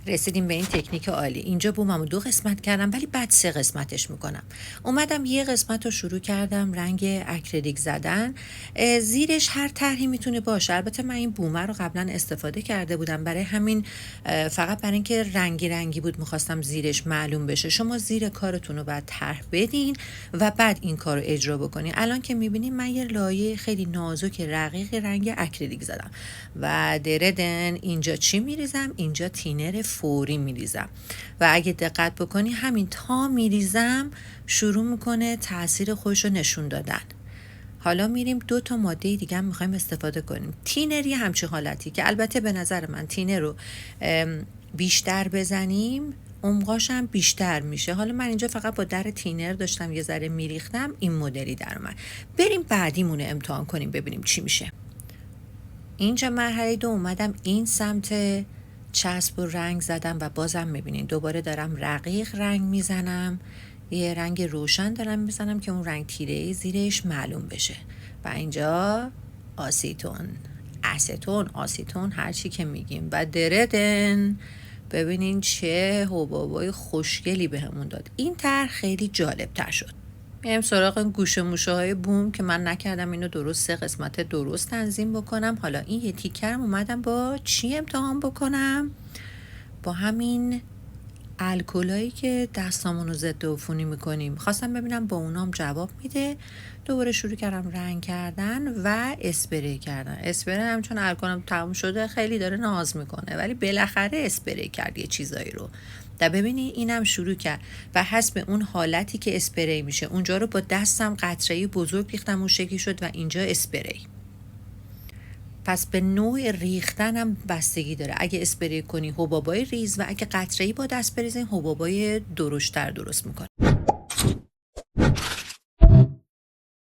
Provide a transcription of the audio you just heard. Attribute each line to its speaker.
Speaker 1: رسیدیم به این تکنیک عالی. اینجا بوممو 2 قسمت کردم ولی بعد 3 قسمتش میکنم. اومدم یه قسمت رو شروع کردم رنگ اکریلیک زدن. زیرش هر طرحی میتونه باشه. البته من این بومه رو قبلا استفاده کرده بودم، برای همین فقط برای اینکه رنگی رنگی بود میخواستم زیرش معلوم بشه. شما زیر کارتون رو باید طرح بدین و بعد این کار رو اجرا بکنین. الان که میبینین من یه لایه خیلی نازک رقیق رنگ اکریلیک زدم و دردن اینجا چی میریزم؟ اینجا تینر فوری میریزم و اگه دقت بکنی همین تا میریزم شروع میکنه تاثیر خودش رو نشون دادن. حالا میریم 2 تا ماده دیگه هم میخوایم استفاده کنیم. تینر یه همچین حالتی که البته به نظر من تینر رو بیشتر بزنیم عمقاش هم بیشتر میشه. حالا من اینجا فقط با در تینر داشتم یه ذره میریختم، این مدلی در اومد. بریم بعدیمون رو امتحان کنیم ببینیم چی میشه. اینجا مرحله 2 اومدم این سمت چسب و رنگ زدم و بازم میبینین دوباره دارم رقیق رنگ میزنم، یه رنگ روشن دارم میزنم که اون رنگ تیره زیرش معلوم بشه. و اینجا آسیتون هر چی که میگیم و دردن. ببینین چه حبابای خوشگلی بهمون داد. این طرح خیلی جالب تر شد. میایم سراغ گوشه موشه های بوم که من نکردم اینو درست 3 قسمت درست تنظیم بکنم. حالا این یه تیکرم اومدم با چی امتحان بکنم؟ با همین الکلایی که دستامون رو ضد عفونی میکنیم. خواستم ببینم با اونام جواب میده. دوباره شروع کردم رنگ کردن و اسپری کردن. اسپری هم چون الکلم تموم شده خیلی داره ناز میکنه ولی بالاخره اسپری کرد یه چیزایی رو. و ببینی اینم شروع کرد و حسب اون حالتی که اسپری میشه اونجا رو با دستم قطره‌ای بزرگ ریختم، اون شکلی شد و اینجا اسپری. پس به نوع ریختنم بستگی داره. اگه اسپری کنی حبابای ریز و اگه قطره‌ای با دست بریزین حبابای درشتر درست میکنه.